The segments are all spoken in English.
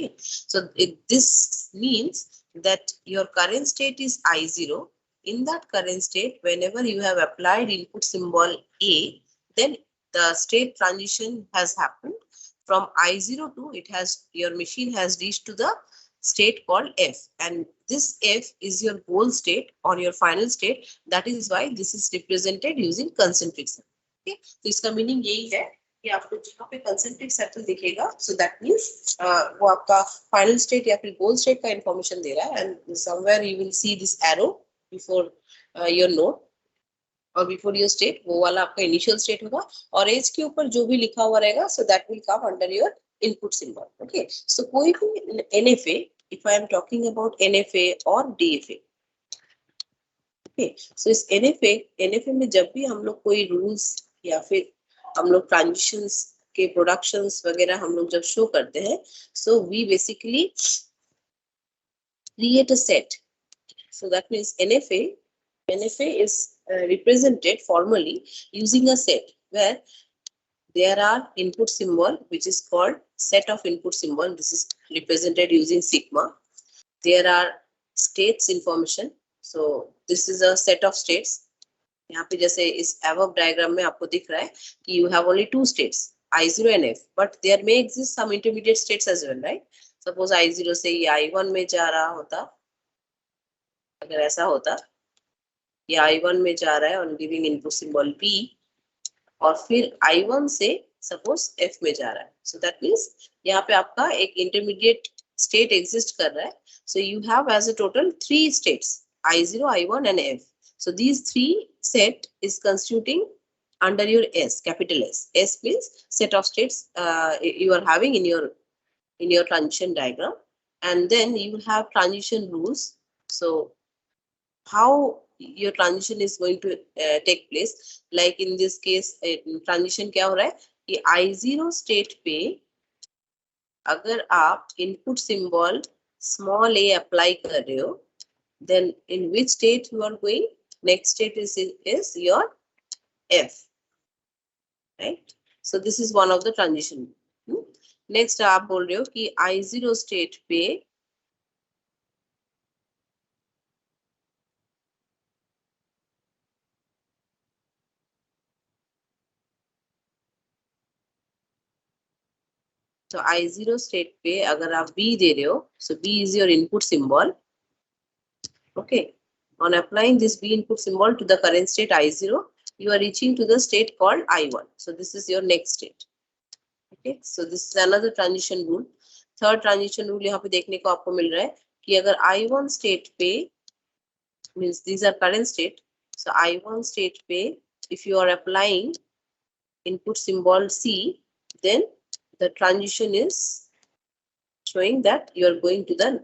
Okay, so this means that your current state is I0. In that current state, whenever you have applied input symbol A, then the state transition has happened from I0 to your machine has reached to the state called F, and this F is your goal state or your final state. That is why this is represented using concentric circle. Okay, तो इसका meaning यही है कि आपको जहाँ पे concentric circle दिखेगा, सो that means वो आपका फाइनल स्टेट या फिर गोल स्टेट का इंफॉर्मेशन दे रहा है, and somewhere you will see this arrow before your node और बिफोर योर स्टेट, वो वाला आपका इनिशियल स्टेट होगा, और एज के ऊपर जो भी लिखा हुआ रहेगा, so that will come under your input symbol. Okay, so कोई भी NFA, if I am talking about NFA और डीएफए, ओके, सो इस एनएफए में जब भी हम लोग कोई रूल्स या फिर हम लोग ट्रांजिशंस के प्रोडक्शंस वगैरह हम लोग जब शो करते हैं, so we basically create a set. So that means NFA is represented formally using a set where there are input symbol which is called set of input symbol. This is represented using sigma. There are states information. So this is a set of states. यहाँ पे जैसे इस above diagram में आपको दिख रहा है कि you have only two states, I0 and F, but there may exist some intermediate states as well, right? Suppose I0 से ये I1 में जा रहा होता, अगर ऐसा होता, ये I1 में जा रहा है on giving input symbol P, और फिर I1 से suppose F में जा रहा है, so that means यहाँ पे आपका एक intermediate state exist कर रहा है. So you have as a total three states, I0, I1 and F. So these three set is constituting under your S, capital S. S means set of states you are having in your transition diagram, and then you have transition rules. So how your transition is going to take place, like in this case transition क्या हो रहा है कि I0 state पे अगर आप input symbol small a apply कर रहे हो, then in which state you are going? Next state is your F, right? So this is one of the transition. Next आप बोल रहे हो कि I0 state पे तो I0 state पे अगर आप B दे रहे हो, so B is your input symbol. Okay, on applying this B input symbol to the current state I0, you are reaching to the state called I1. So this is your next state. Okay, so this is another transition rule. Third transition rule यहाँ पे देखने को आपको मिल रहा है कि अगर I1 state पे, means these are current state, so I1 state पे if you are applying input symbol C, then the transition is showing that you are going to the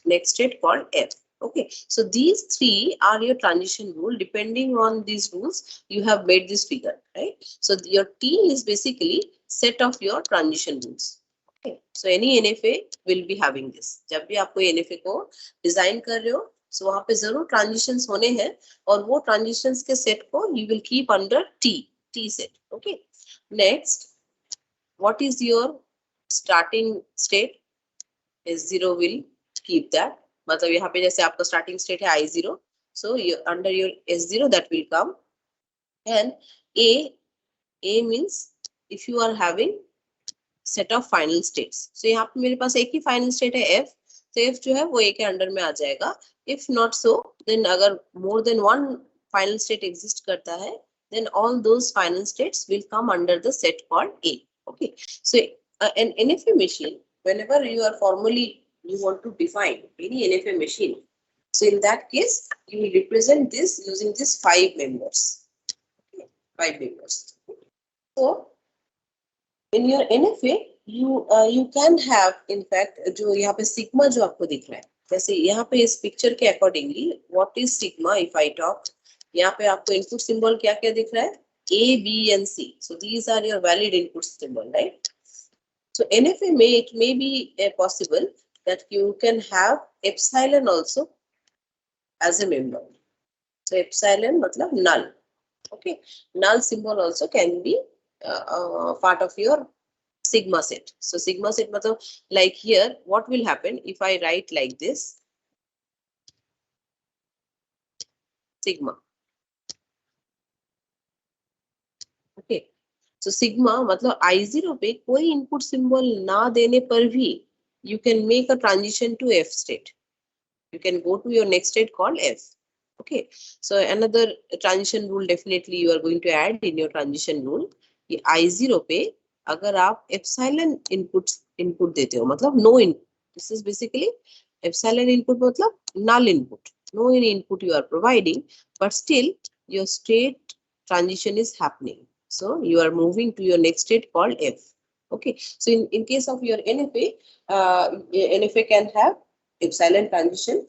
next state called F. Okay, so these three are your transition rule. Depending on these rules, you have made this figure, right? So your T is basically set of your transition rules. Okay, so any NFA will be having this. जब भी आप कोई NFA को design कर रहे हो, so वहाँ पे जरूर transitions होने हैं, और वो transitions के set को you will keep under T set. Okay, next, what is your starting state? S0 will keep that. मतलब यहाँ पे जैसे आपका starting state है I0, so under your S0 that will come, and A means if you are having set of final states. So यहाँ पे मेरे पास एक ही final state है F, तो F जो है वो A के under में आ जाएगा. If not so, then अगर more than one final state exist करता है, then all those final states will come under the set called A. Okay, so an NFA machine, whenever you are formally you want to define any NFA machine, so in that case you will represent this using these 5 members. Okay, 5 members. So in your NFA you can have, in fact, जो यहाँ पे sigma जो आपको दिख रहा है, जैसे यहाँ पे इस picture के accordingly what is sigma if I talk, यहाँ पे आपको input symbol क्या क्या दिख रहा है, A, B and C. So these are your valid input symbol, right? So NFA it may be possible that you can have epsilon also as a member. So epsilon matlab null. Okay, null symbol also can be part of your sigma set. So sigma set matlab like here what will happen if I write like this sigma. Okay. So sigma मतलब I0 पे कोई input symbol ना देने पर भी you can make a transition to F state. You can go to your next state called F. Okay. So another transition rule definitely you are going to add in your transition rule. कि I0 पे अगर आप epsilon input देते हो मतलब no input. This is basically epsilon input मतलब null input. No any input you are providing, but still your state transition is happening. So you are moving to your next state called F. Okay. So in case of your NFA can have epsilon transition.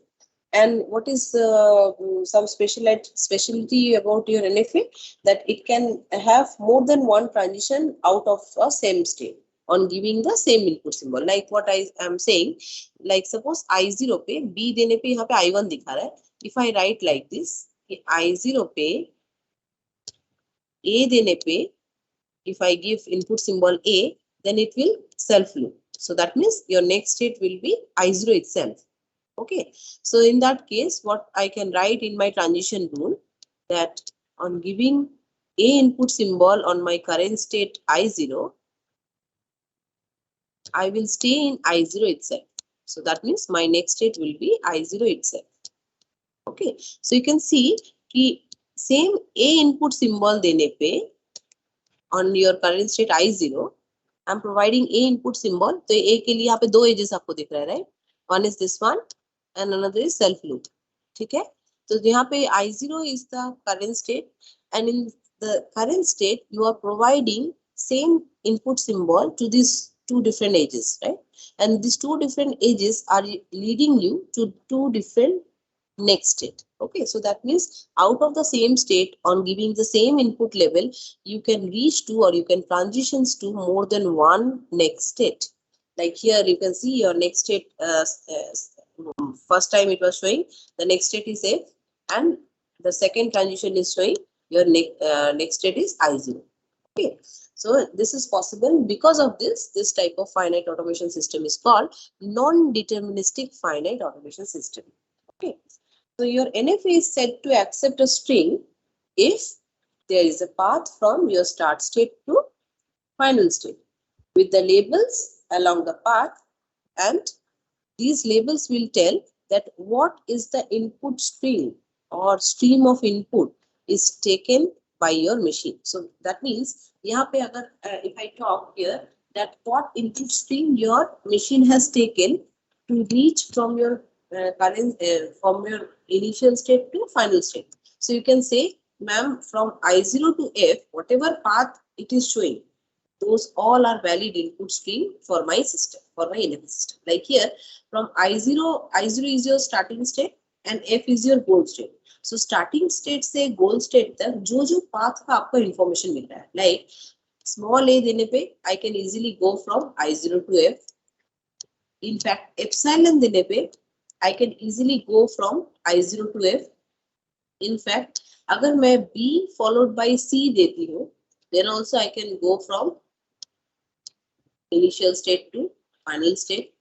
And what is some specialty about your NFA? That it can have more than one transition out of a same state on giving the same input symbol. Like what I am saying, like suppose I0 पे B देने पे यहाँ पे I1 दिखा रहा है. If I write like this, I0 पे A देने पे, if I give input symbol A, then it will self loop. So that means your next state will be I0 itself. Okay. So in that case, what I can write in my transition rule that on giving A input symbol on my current state I0, I will stay in I0 itself. So that means my next state will be I0 itself. Okay. So you can see कि same A input symbol देने पे on your current state I0, I'm providing A input symbol. तो A के लिए यहाँ पे दो edges आपको दिख रहा है, right? One is this one and another is self loop. ठीक है? तो यहाँ पे I0 is the current state, and in the current state you are providing same input symbol to these two different edges, right? And these two different edges are leading you to two different next state. Okay, so that means out of the same state, on giving the same input level, you can reach to or you can transitions to more than one next state. Like here you can see your next state, first time it was showing the next state is F, and the second transition is showing your next state is I0. Okay, so this is possible because of this type of finite automation system is called non-deterministic finite automation system. Okay. So your NFA is set to accept a string if there is a path from your start state to final state with the labels along the path, and these labels will tell that what is the input string or stream of input is taken by your machine. So that means यहाँ पे अगर if I talk here that what input stream your machine has taken to reach from your from your initial state to final state. So you can say, ma'am, from I0 to F, whatever path it is showing, those all are valid input stream for my system, for my NFA system. Like here, from I0 is your starting state and F is your goal state. So starting state से goal state तक जो path का आपको information मिल रहा है, like small a देने पे I can easily go from I0 to F. In fact, epsilon देने पे I can easily go from I0 to F. In fact, अगर मैं B followed by C देती हूँ, then also I can go from initial state to final state.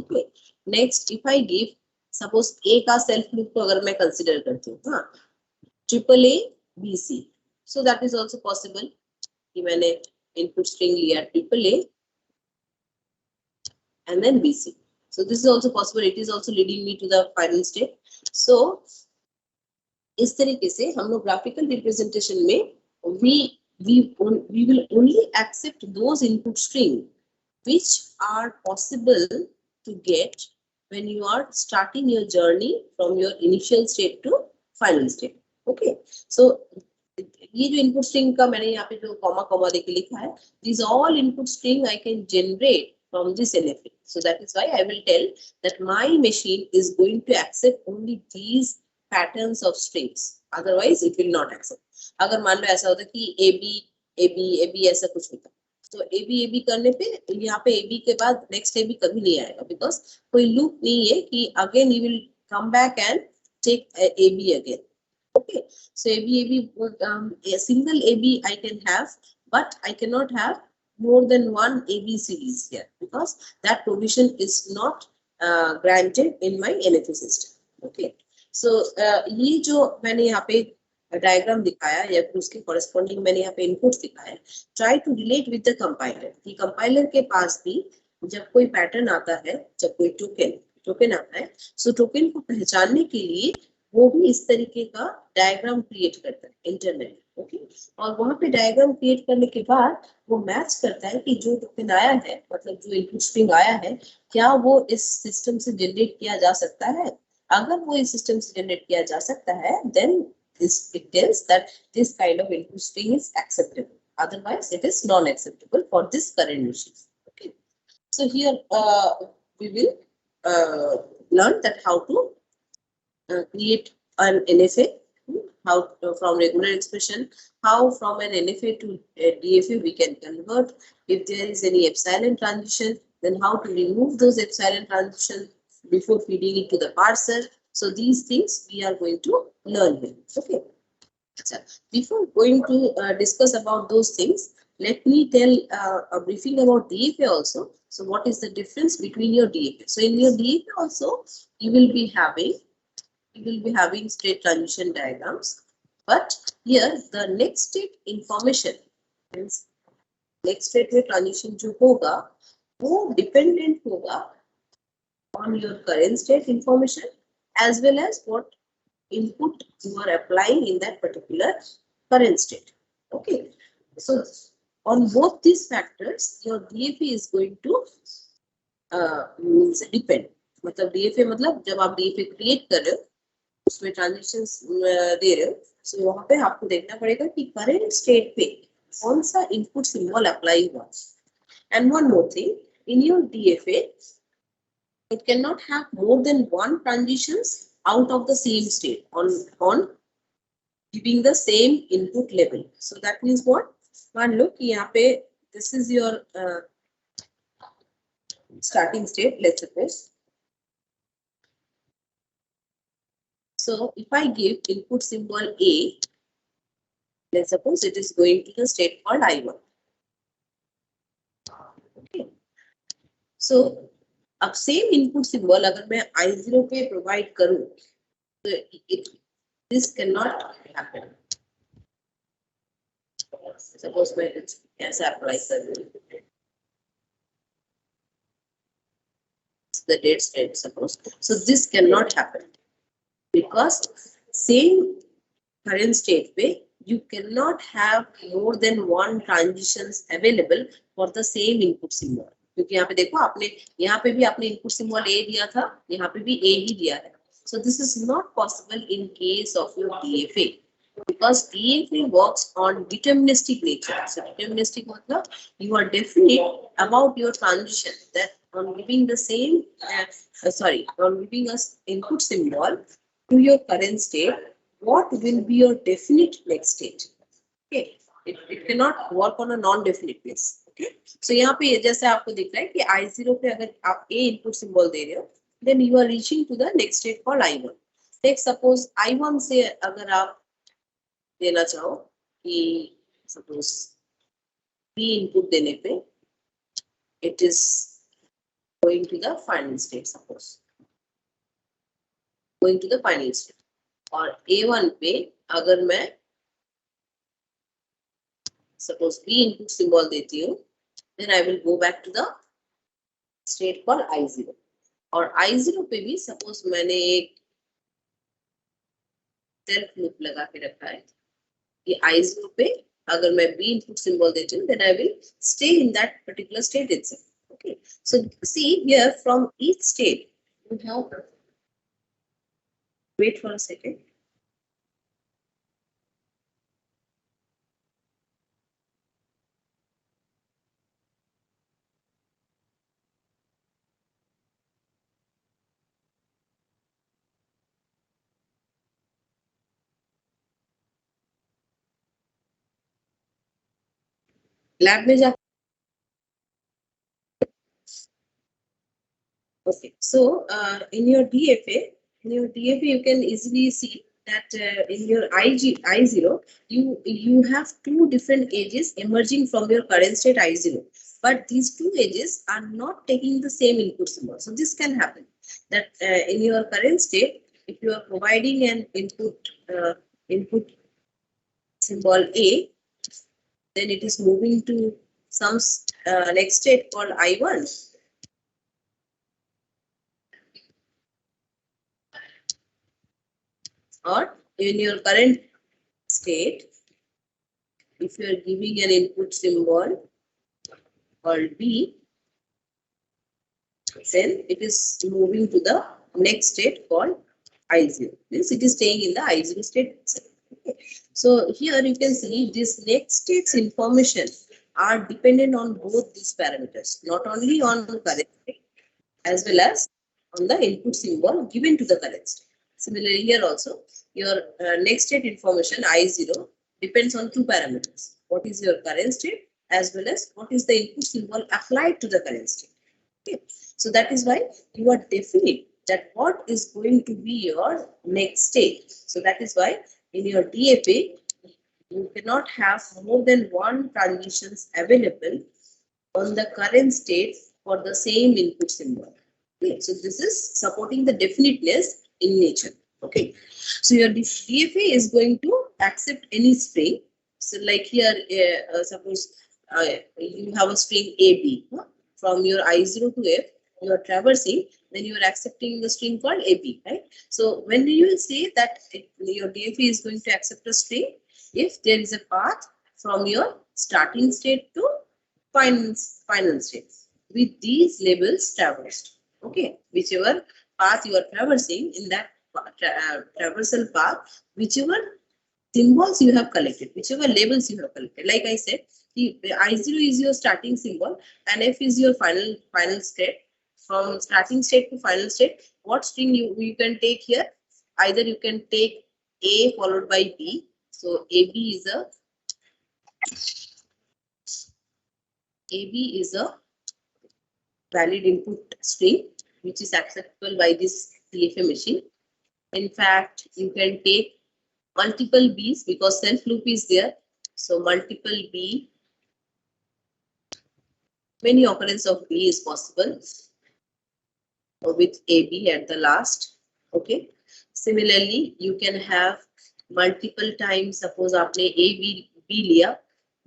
Okay. Next, if I give, suppose A का self loop को अगर मैं consider करती हूँ, हाँ, triple A B C. So that is also possible. कि मैंने input string लिया triple A and then BC. So this is also possible. It is also leading me to the final state. So इस तरीके से हम लोग graphical representation में we will only accept those input string which are possible to get when you are starting your journey from your initial state to final state. Okay. So ये जो input string का मैंने यहाँ पे जो comma देके लिखा है, these all input string I can generate from this NFA. So that is why I will tell that my machine is going to accept only these patterns of strings. Otherwise, it will not accept. अगर मान लो ऐसा होता कि AB ऐसा कुछ होता, तो AB करने पे यहाँ पे AB के बाद next AB कभी नहीं आएगा, because कोई loop नहीं है कि again you will come back and take AB again. Okay, so AB a single AB I can have, but I cannot have more than one ABCDs here because that provision is not granted in my NFA system. Okay, so ये जो मैंने यहाँ पे diagram दिखाया या फिर उसके corresponding मैंने यहाँ पे इनपुट दिखाया, try to relate with the compiler कि कंपाइलर के पास भी जब कोई पैटर्न आता है, जब कोई टोकन आता है, सो टोकन को पहचानने के लिए वो भी इस तरीके का डायग्राम क्रिएट करता है इंटरनली. ओके, और वहां पे डायग्राम क्रिएट करने के बाद वो मैच करता है कि जो टोकन आया है, मतलब जो इनपुट स्ट्रिंग आया है, क्या वो इस सिस्टम से जनरेट किया जा सकता है. अगर वो इस सिस्टम से जनरेट किया जा सकता है, then it tells that this kind of input string is acceptable. Otherwise, it is non-acceptable for this current machine. Okay. So here we will learn that how to create an NFA, how from regular expression, how from an NFA to DFA we can convert. If there is any epsilon transition, then how to remove those epsilon transitions before feeding it to the parser. So these things we are going to learn here. Okay. So before going to discuss about those things, let me tell a briefing about DFA also. So what is the difference between your DFA? So in your DFA also, you will be having state transition diagrams, but here the next state information means next state में transition जो होगा वो dependent होगा on your current state information as well as what input you are applying in that particular current state. Okay, so on both these factors your DFA is going to means depend. मतलब DFA मतलब जब आप DFA create कर रहे हो उसमें transitions दे रहे हो, सो वहां पे आपको देखना पड़ेगा कि करंट स्टेट पे कौन सा इनपुट सिंबल अप्लाई हुआ. And one more thing, in your DFA it cannot have more than one transitions out of the same state on giving the same input level. So that means what, मान लो कि यहाँ पे this is your starting state, let's suppose. So if I give input symbol A, let's suppose it is going to the state called I1. Okay. So अब same input symbol अगर मैं I0 पे provide करूँ, तो this cannot happen. Suppose मैं ऐसा apply करूँ, the date state suppose. So this cannot happen because same current state पे you cannot have more than one transitions available for the same input symbol. क्योंकि यहाँ पे देखो आपने यहाँ पे भी आपने input symbol A दिया था, यहाँ पे भी A ही दिया है. So this is not possible in case of your DFA because DFA works on deterministic nature. So deterministic मतलब you are definite about your transition that on giving the same on giving us input symbol to your current state, what will be your definite next state. Okay, it cannot work on a non-definite base. Okay, so यहाँ पे जैसे आपको दिख रहा है कि I0 पे अगर आप A input symbol दे रहे हो, then you are reaching to the next state called I1. Take suppose I1 से अगर आप देना चाहो कि suppose B input देने पे it is going to the final state, suppose going to the final state. और A1 पे अगर मैं suppose B input symbol देती हूँ, then I will go back to the state called I0. और I0 पे भी suppose मैंने एक self loop लगा के रखा है कि I0 पे अगर मैं B input symbol देती हूँ, then I will stay in that particular state itself. Okay, so see here from each state you have, wait for a second. Lab में जा. Okay, so in your DFA you can easily see that in your I0, you have two different edges emerging from your current state I0, but these two edges are not taking the same input symbol. So this can happen that in your current state, if you are providing an input symbol A, then it is moving to some next state called I1. Or in your current state, if you are giving an input symbol called B, then it is moving to the next state called I0. Means it is staying in the I0 state itself. Okay. So here you can see this next state's information are dependent on both these parameters, not only on the current state as well as on the input symbol given to the current state. Similarly, here also your next state information I0 depends on two parameters. What is your current state as well as what is the input symbol applied to the current state. Okay. So that is why you are definite that what is going to be your next state. So that is why in your DFA, you cannot have more than one transitions available on the current state for the same input symbol. Okay. So this is supporting the definiteness in nature. Okay. So your DFA is going to accept any string. So like here, suppose you have a string AB. From your I0 to F, you are traversing, then you are accepting the string called AB, right? So when you will say that your DFA is going to accept a string if there is a path from your starting state to final state with these labels traversed. Okay, whichever path you are traversing in that traversal path, whichever symbols you have collected, whichever labels you have collected. Like I said, the I0 is your starting symbol and F is your final state. From starting state to final state, what string you can take here? Either you can take A followed by B. So AB is a valid input string which is acceptable by this DFA machine. In fact, you can take multiple B's because self loop is there. So multiple B, many occurrence of B is possible with AB at the last. Okay. Similarly, you can have multiple times. Suppose आपने B लिया,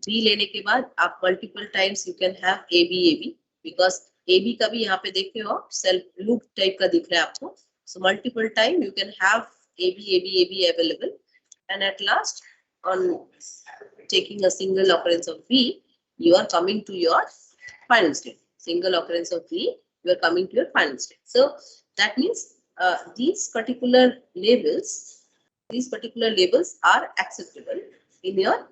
B लेने के बाद आप multiple times you can have AB because AB का भी यहाँ पे देखते हो self loop type का दिख रहा है आपको. So multiple time you can have AB available, and at last on taking a single occurrence of B, you are coming to your final state. Single occurrence of B, you are coming to your final state. So that means these particular labels are acceptable in your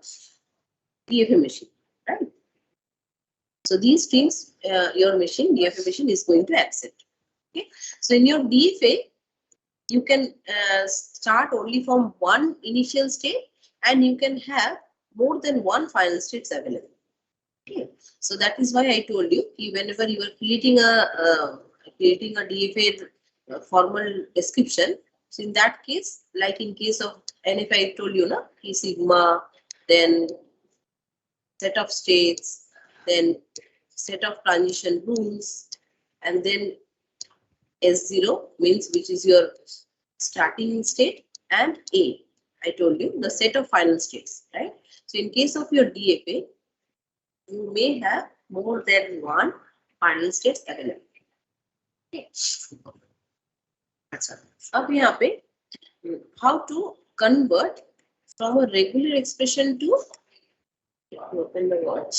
DFA machine, right? So these strings your DFA machine is going to accept. Okay. So in your DFA, you can start only from one initial state and you can have more than one final states available. Okay. So that is why I told you whenever you are creating a DFA formal description, so in that case, like in case of, and if I told you key sigma, then set of states, then set of transition rules, and then S0 means which is your starting state, and A, I told you the set of final states, right? So in case of your DFA, you may have more than one final states available. Okay. अब यहाँ पे how to convert from a regular expression to, open my watch.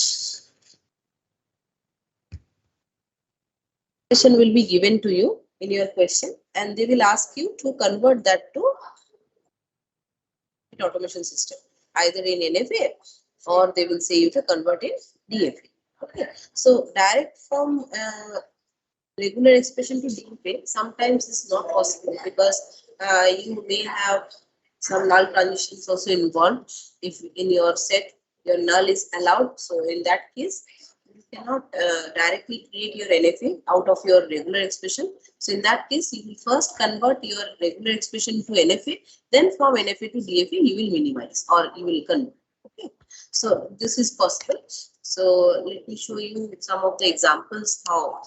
Question will be given to you in your question, and they will ask you to convert that to automation system, either in NFA or they will say you to convert in DFA. Okay, so direct from regular expression to DFA sometimes is not possible because you may have some null transitions also involved. If in your set your null is allowed, so in that case cannot directly create your NFA out of your regular expression. So in that case, you will first convert your regular expression to NFA, then from NFA to DFA, you will minimize or you will convert. Okay, so this is possible. So let me show you some of the examples how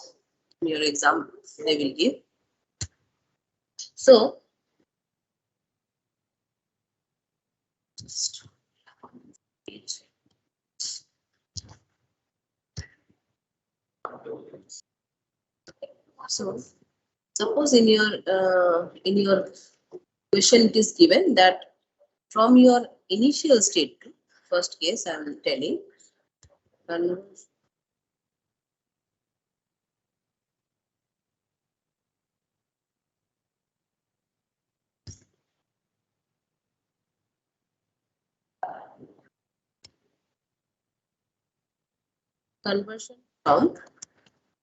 your exam they will give. So just so suppose in your question it is given that from your initial state, first case I am telling, and conversion from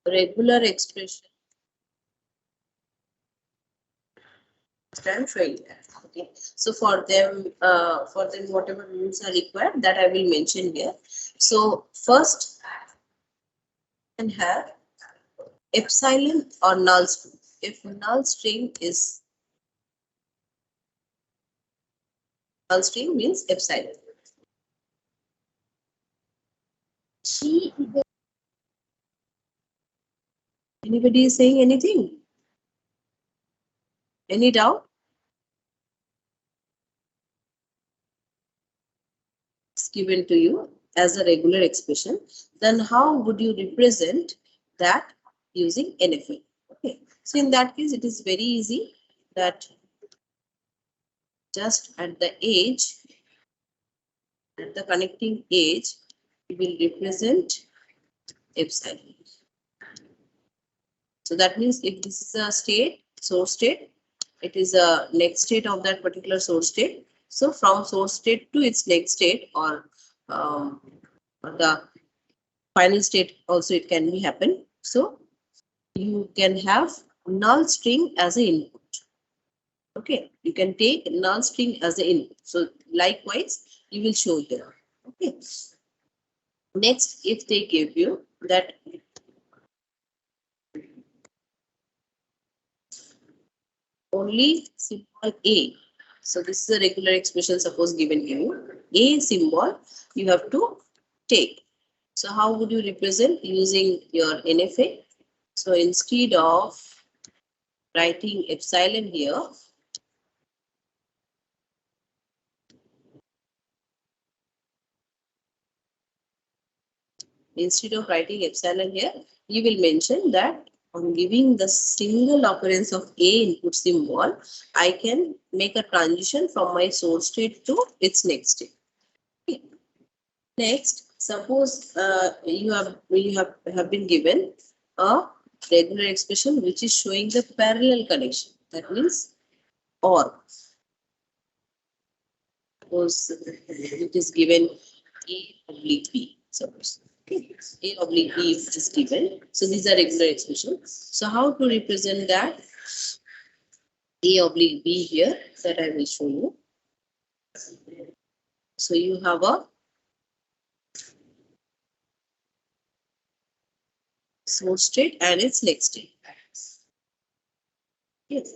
regular expression. I'm showing that. Okay. So for them, whatever rules are required that I will mention here. So first, you can have epsilon or null string. If null string means epsilon. Anybody is saying anything? Any doubt? It's given to you as a regular expression. Then how would you represent that using NFA? Okay. So in that case, it is very easy that just at the edge, at the connecting edge, we will represent epsilon. So that means if this is a state, source state, it is a next state of that particular source state. So from source state to its next state or the final state also it can be happen. So you can have null string as an input. Okay, you can take null string as an input. So likewise, you will show here. Okay. Next, if they give you that only symbol A. So this is a regular expression suppose given to you. A symbol you have to take. So how would you represent using your NFA? So instead of writing epsilon here, you will mention that on giving the single occurrence of A input symbol, I can make a transition from my source state to its next state. Okay. Next, suppose you have been given a regular expression which is showing the parallel connection. That means or. Suppose it is given A oblique B. Suppose. Okay. A oblique B is given. So these are regular expressions. So how to represent that A oblique B here that I will show you. So you have a source state and its next state. Yes.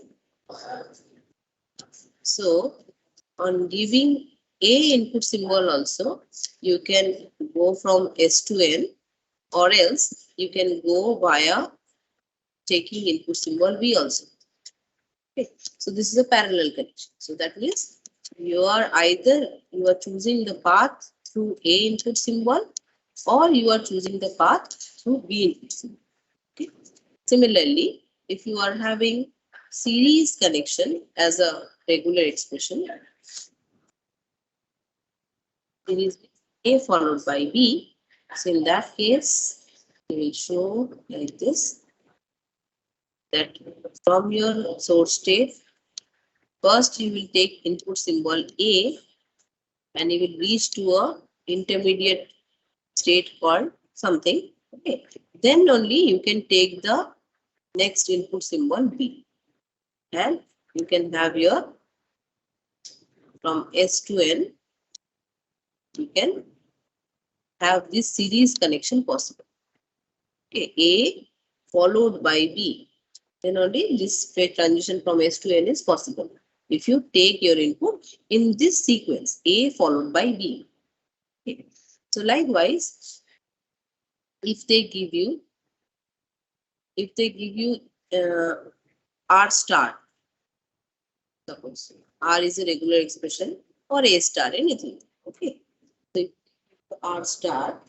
So on giving A input symbol also, you can go from S to N, or else you can go via taking input symbol B also. Okay. So this is a parallel connection. So that means you are choosing the path through A input symbol or you are choosing the path through B input symbol. Okay. Similarly, if you are having series connection as a regular expression, series A followed by B. So in that case, we will show like this, that from your source state, first you will take input symbol A and you will reach to a intermediate state called something. Okay. Then only you can take the next input symbol B and you can have your from S to N, you can have this series connection possible. Okay, A followed by B. Then only this state transition from S to N is possible. If you take your input in this sequence, A followed by B. Okay. So likewise, if they give you, uh, R star, suppose R is a regular expression, or A star, anything. Okay. So if R star,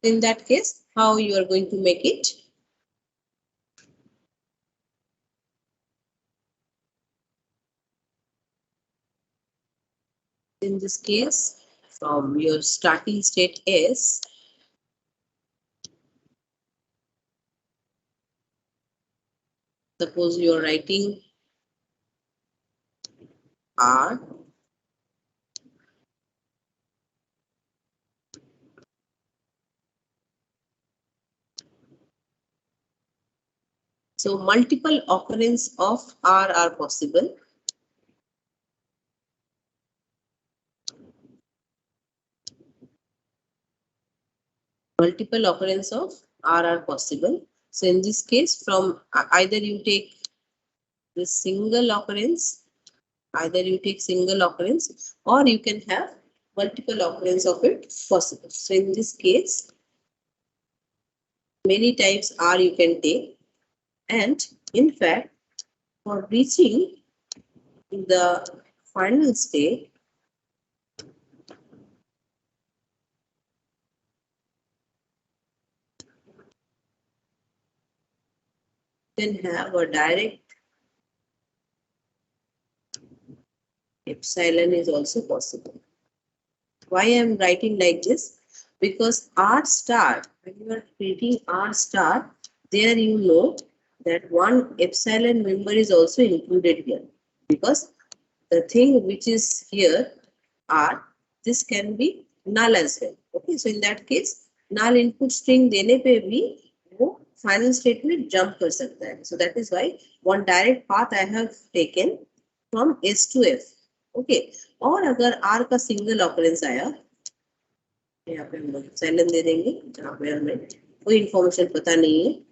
in that case, how you are going to make it? In this case, from your starting state S, suppose you are writing R, so multiple occurrence of R are possible. Multiple occurrence of R are possible. So in this case, from either you take the single occurrence, or you can have multiple occurrence of it possible. So in this case, many times R you can take, and in fact, for reaching the final state, you can have a direct epsilon is also possible. Why I am writing like this? Because R star, when you are creating R star, there you know that one epsilon member is also included here. Because the thing which is here, R, this can be null as well. Okay, so in that case, null input string देने पे भी वो final state में jump कर सकता है. So that is why one direct path I have taken from S to F. Okay, और अगर R का single occurrence आया, यहाँ पे हम लोग epsilon दे देंगे जहाँ पे हमें कोई information पता नहीं है.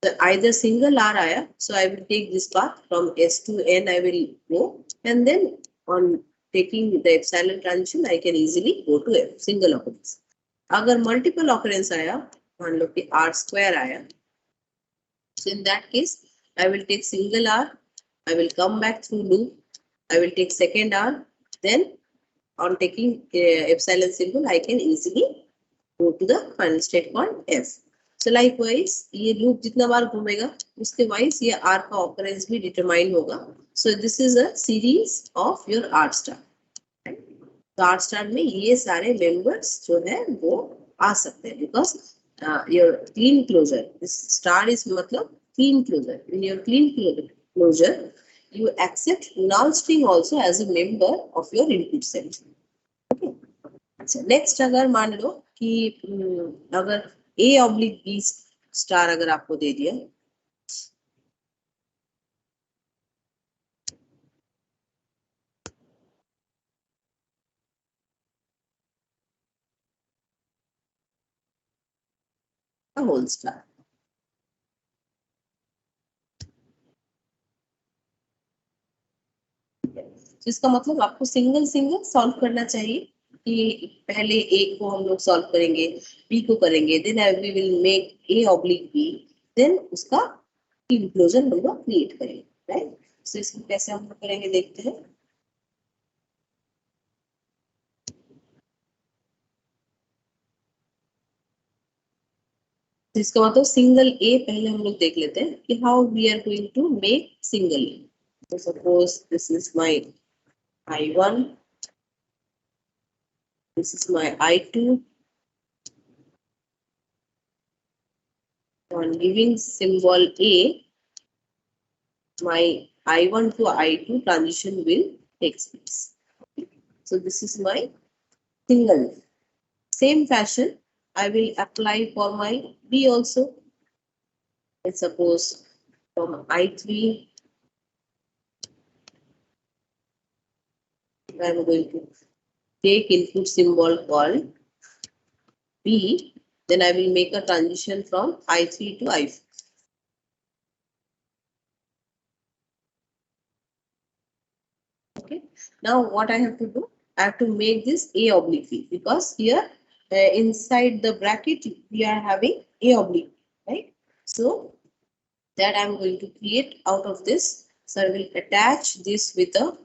So either single R आया, so I will take this path from S to N I will go, and then on taking the epsilon transition I can easily go to F, single occurrence. अगर multiple occurrence आया, मान लो कि R square आया, so in that case I will take single R, I will come back through loop, I will take second R, then on taking epsilon symbol I can easily go to the final state called F. So likewise ये loop जितना बार घूमेगा उसके wise ये R का occurrence भी determine होगा. So this is a series of your R star. तो R star में ये सारे members जो है वो आ सकते हैं because your clean closure, this star is मतलब clean closure. In your clean closure you accept null string also as a member of your input set. Okay. अच्छा नेक्स्ट अगर मान लो कि अगर A ऑब्लिक B स्टार अगर आपको दे दिया, whole star, इसका मतलब आपको सिंगल सिंगल सॉल्व करना चाहिए कि पहले A को हम लोग सॉल्व करेंगे, B को करेंगे, then we will make A oblique B, then उसका इंक्लूजन हम लोग क्रिएट करेंगे. राइट, सो इसको कैसे हम लोग करेंगे देखते हैं. तो इसका मतलब सिंगल A पहले हम लोग देख लेते हैं कि how we are going to make single A. So suppose this is my I1, this is my I2. On giving symbol A, my I1 to I2 transition will take place. So this is my single. Same fashion, I will apply for my B also. Let's suppose from I3 I am going to take input symbol called B, then I will make a transition from I3 to I4. Okay. Now what I have to do? I have to make this A oblique B, because here inside the bracket we are having A oblique B, right? So that I am going to create out of this. So I will attach this with a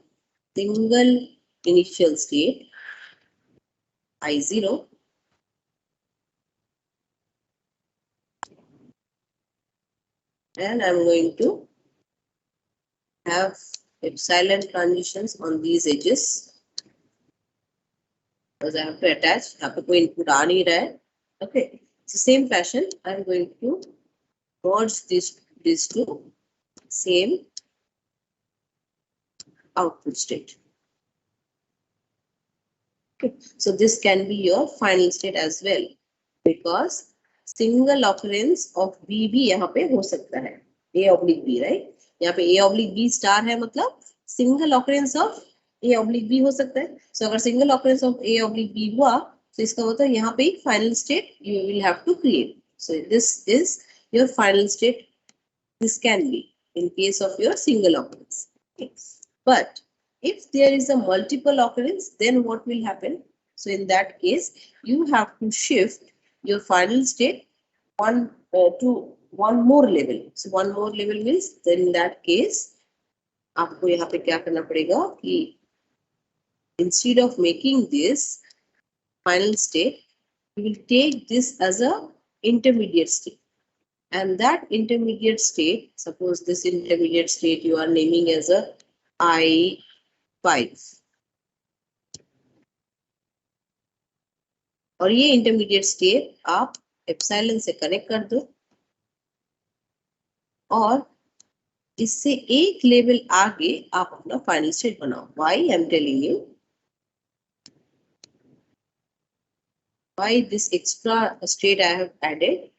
single initial state I0, and I'm going to have epsilon transitions on these edges, because I have to attach. यहाँ पे कोई input आ नहीं रहा है. Okay. It's the same fashion. I'm going to merge these two same output state. Okay. So this can be your final state as well, because single occurrence of B भी यहाँ पे हो सकता है. A oblique B, right? यहाँ पे A oblique B star है, मतलब single occurrence of A oblique B हो सकता है. So अगर single occurrence of A oblique B हुआ, तो इसका मतलब यहाँ पे एक final state you will have to create. So this is your final state. This can be in case of your single occurrence. Okay. But if there is a multiple occurrence, then what will happen? So in that case, you have to shift your final state to one more level. So one more level means, then in that case, आपको यहाँ पे क्या करना पड़ेगा कि instead of making this final state, you will take this as a intermediate state. And that intermediate state, suppose this intermediate state you are naming as a I5. और ये intermediate state आप एप्सिलॉन से connect कर दो, और इससे एक level आगे आप अपना फाइनल स्टेट बनाओ. Why I am telling you, why this extra state I have added,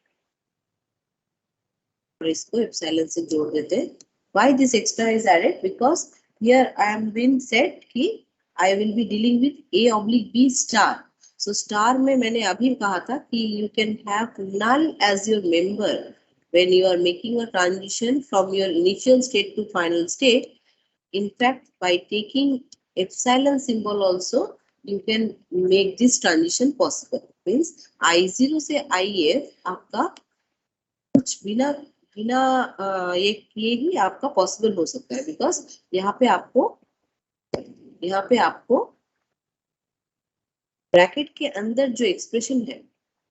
और इसको एप्सिलॉन से जोड़ देते हैं. Why this extra is added? Because here I am been set कि I will be dealing with A oblique B star. So star में मैंने अभी कहा था कि you can have null as your member when you are making a transition from your initial state to final state. In fact, by taking epsilon symbol also, you can make this transition possible. Means I0 से IF आपका कुछ बिना बिना ये किए ही आपका possible हो सकता है, बिकॉज यहाँ पे आपको ब्रैकेट के अंदर जो एक्सप्रेशन है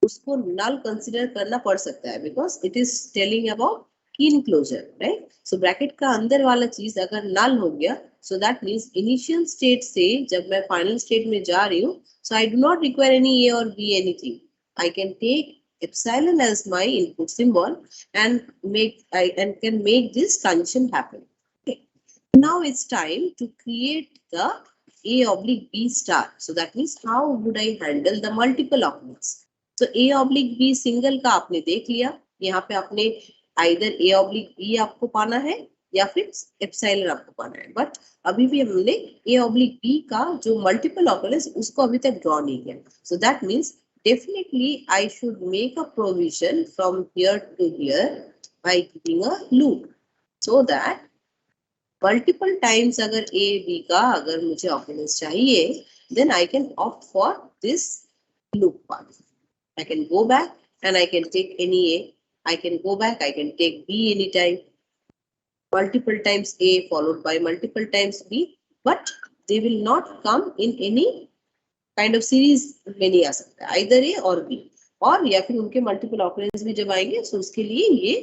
उसको नल कंसीडर करना पड़ सकता है, because it is telling about Kleene closure, right? So bracket का अंदर वाला चीज अगर नल हो गया, so that means initial state से जब मैं फाइनल स्टेट में जा रही हूँ, so I do not require any A और B anything. I can take epsilon as my input symbol and can make this transition happen. Okay. Now it's time to create the A oblique B star. So that means how would I handle the multiple occurrence? So A oblique B single का आपने देख लिया. यहाँ पे आपने either A oblique B आपको पाना है या फिर epsilon आपको पाना है. बट अभी भी हमने A oblique B का जो multiple occurrence उसको अभी तक ड्रॉ नहीं किया. So that means definitely I should make a provision from here to here by giving a loop, so that multiple times अगर A B का अगर मुझे occurrence चाहिए, then I can opt for this loop path. I can go back and I can take any A. I can go back, I can take B anytime. Multiple times A followed by multiple times B, but they will not come in any kind of series में नहीं आ सकता, either ए और B, और या फिर उनके multiple occurrence भी जब आएंगे, सो उसके लिए ये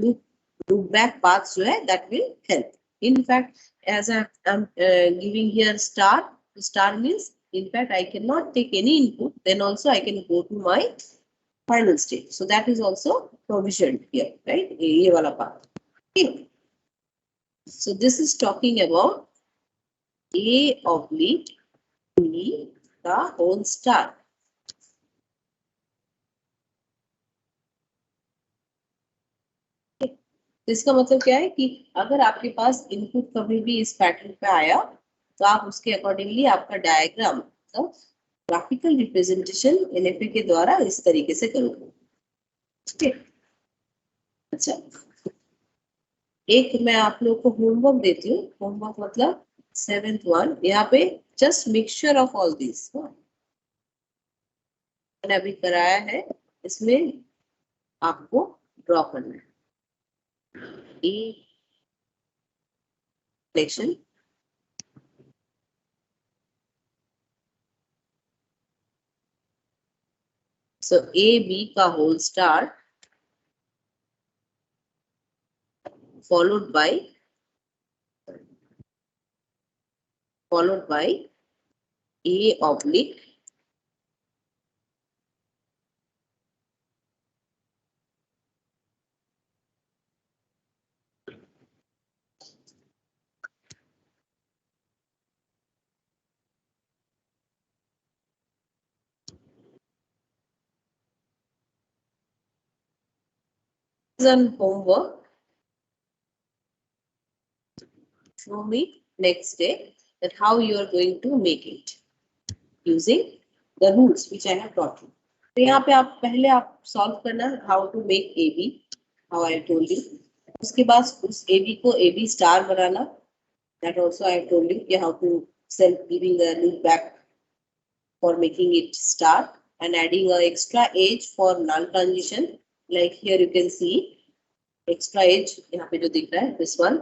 लूप बैक पाथ जो है that will help. In fact as I am giving here star means in fact I cannot take any input, then also I can go to my final state. So that is also provisioned here, right? ये वाला part. Okay. So this is talking about A oblique B का whole star. इसका मतलब क्या है कि अगर आपके पास इनपुट कभी भी इस पैटर्न पे आया, तो आप उसके अकॉर्डिंगली आपका डायग्राम का ग्राफिकल रिप्रेजेंटेशन NFA के द्वारा इस तरीके से करोगे। ठीक है, अच्छा एक मैं आप लोग को होमवर्क देती हूँ। होमवर्क मतलब 7th वन, यहाँ पे just mixture of all this मैंने अभी कराया है, इसमें आपको ड्रॉ करना है ए कलेक्शन, so AB का whole star followed by A oblique is an homework. Show me next day that how you are going to make it using the rules which I have taught you. तो यहाँ पे आप पहले आप solve करना how to make AB, how I told you. उसके बाद उस AB को AB star banana, that also I have told you कि how to self giving a loop back for making it star and adding a extra edge for null transition. Like here you can see extra edge यहाँ पे जो दिख रहा है this one.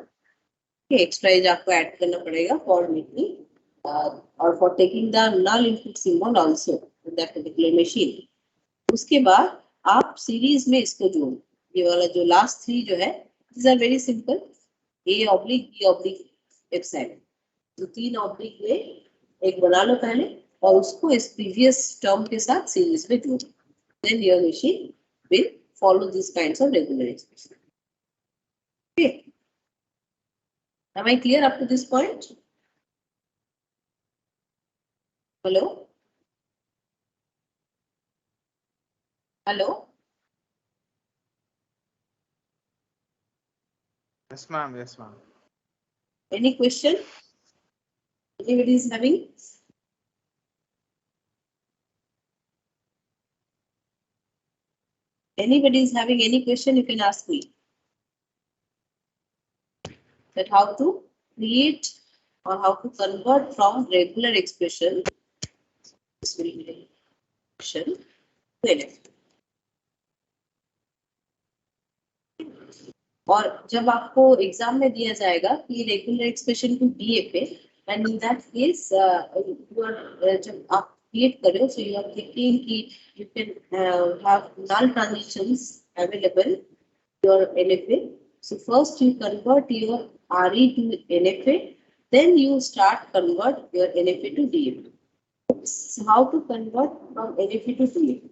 Extra edge आपको add करना पड़ेगा for making और for taking the null input symbol also in that particular machine. उसके बाद आप सीरीज में इसको जोड़ो, ये वाला जो लास्ट 3 जो है this are very simple, A oblique B oblique epsilon, तो 3 ऑब्लिक में एक बना लो पहले और उसको इस प्रीवियस टर्म के साथ सीरीज में जोड़ो, then your machine will follow this kinds of regular expression. Okay, am I clear up to this point? Hello? Hello? Yes, ma'am. Yes, ma'am. Any question? Anybody is having? Anybody is having any question, you can ask me. That how to create or how to convert from regular expression, this will be expression to NF. और जब आपको exam में दिया जाएगा कि regular expression to DFA, and in that case जब आप create कर रहे हो, सो यू आर थिंकिंग कि you can have null transitions available your NFA. So first you convert your RE to NFA, then you start convert your NFA to DFA. So how to convert from NFA to DFA?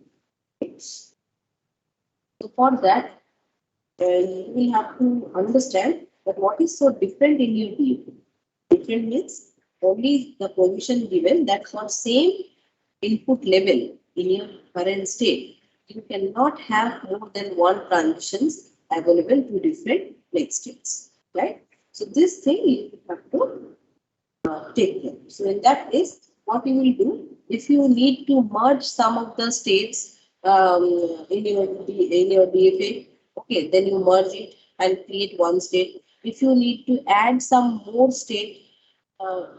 So for that, you will have to understand that what is so different in your DFA. Different means only the position given, that for same input level in your current state, you cannot have more than one transitions available to different next states, right? So this thing you have to take care. So in that case, what you will do, if you need to merge some of the states in your DFA, okay, then you merge it and create one state. If you need to add some more state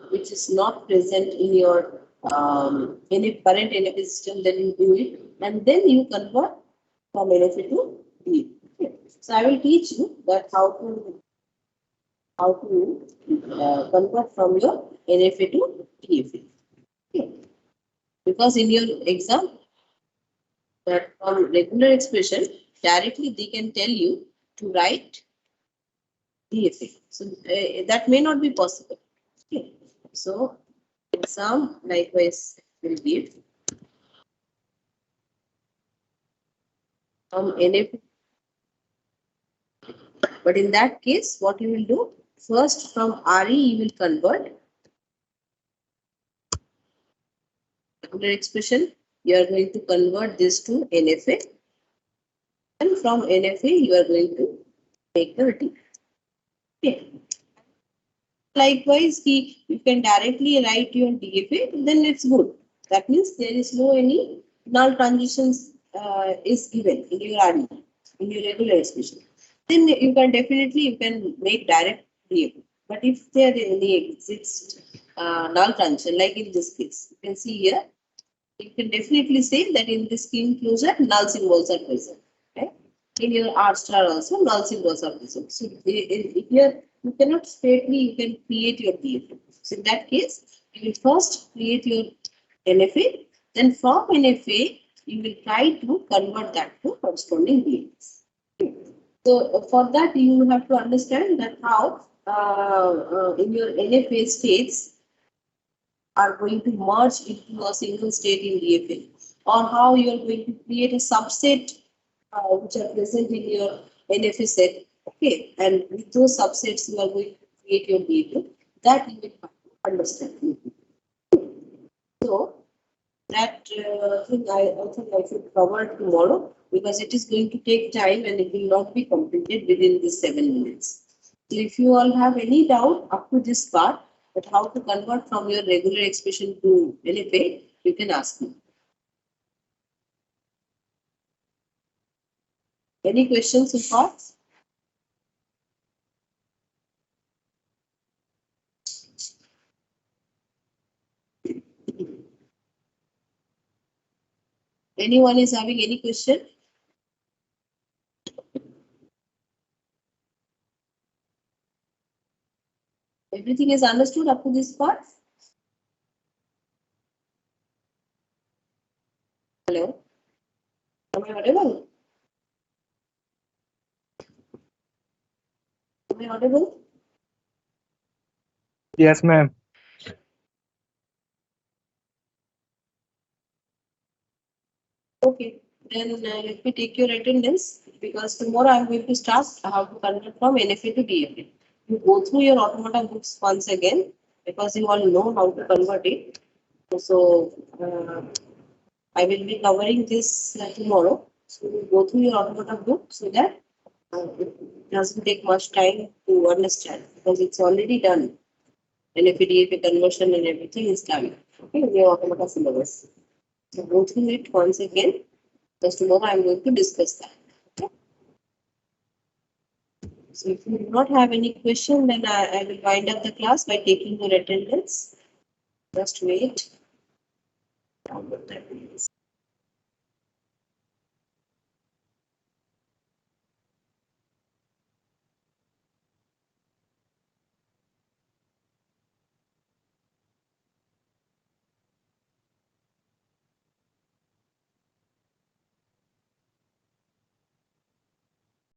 which is not present in your any current NFA system, then you do it, and then you convert from NFA to DFA. Okay. So I will teach you that how to convert from your NFA to DFA. Okay. Because in your exam, that from regular expression directly they can tell you to write DFA. So that may not be possible. Okay. So exam likewise will give from NFA. But in that case, what you will do, first from RE you will convert regular expression. You are going to convert this to NFA, and from NFA you are going to make the DFA. Okay. Likewise, you can directly write your DFA, then it's good. That means there is no any null transitions is given in your RE, in your regular expression. Then you can definitely make direct DFA. But if there any exists null transition, like in this case, you can see here, you can definitely say that in this scheme closure, null symbols are present. Okay? In your R star also, null symbols are present. So here you cannot straightly you can create your DFA. So in that case, you will first create your NFA, then from NFA, you will try to convert that to corresponding DFAs. So for that, you have to understand that how in your NFA states are going to merge into a single state in DFA, or how you are going to create a subset which are present in your NFA set. Okay, and with those subsets, you are going to create your DFA. That you will have to understand. So that thing I think I should cover tomorrow because it is going to take time and it will not be completed within these 7 minutes. So if you all have any doubt up to this part that how to convert from your regular expression to NFA, you can ask me. Any questions or thoughts? Anyone is having any question? Everything is understood up to this part? Hello? Am I audible? Am I audible? Yes, ma'am. Okay, then let me take your attendance because tomorrow I'm going to start how to convert from NFA to DFA. You go through your automata books once again because you all know how to convert it. So I will be covering this tomorrow. So you go through your automata book so that it doesn't take much time to understand because it's already done. NFA DFA conversion and everything is done. Okay, in your automata syllabus. So go through it once again. Because tomorrow I'm going to discuss that. Okay? So if you do not have any question, then I will wind up the class by taking your attendance. Just wait.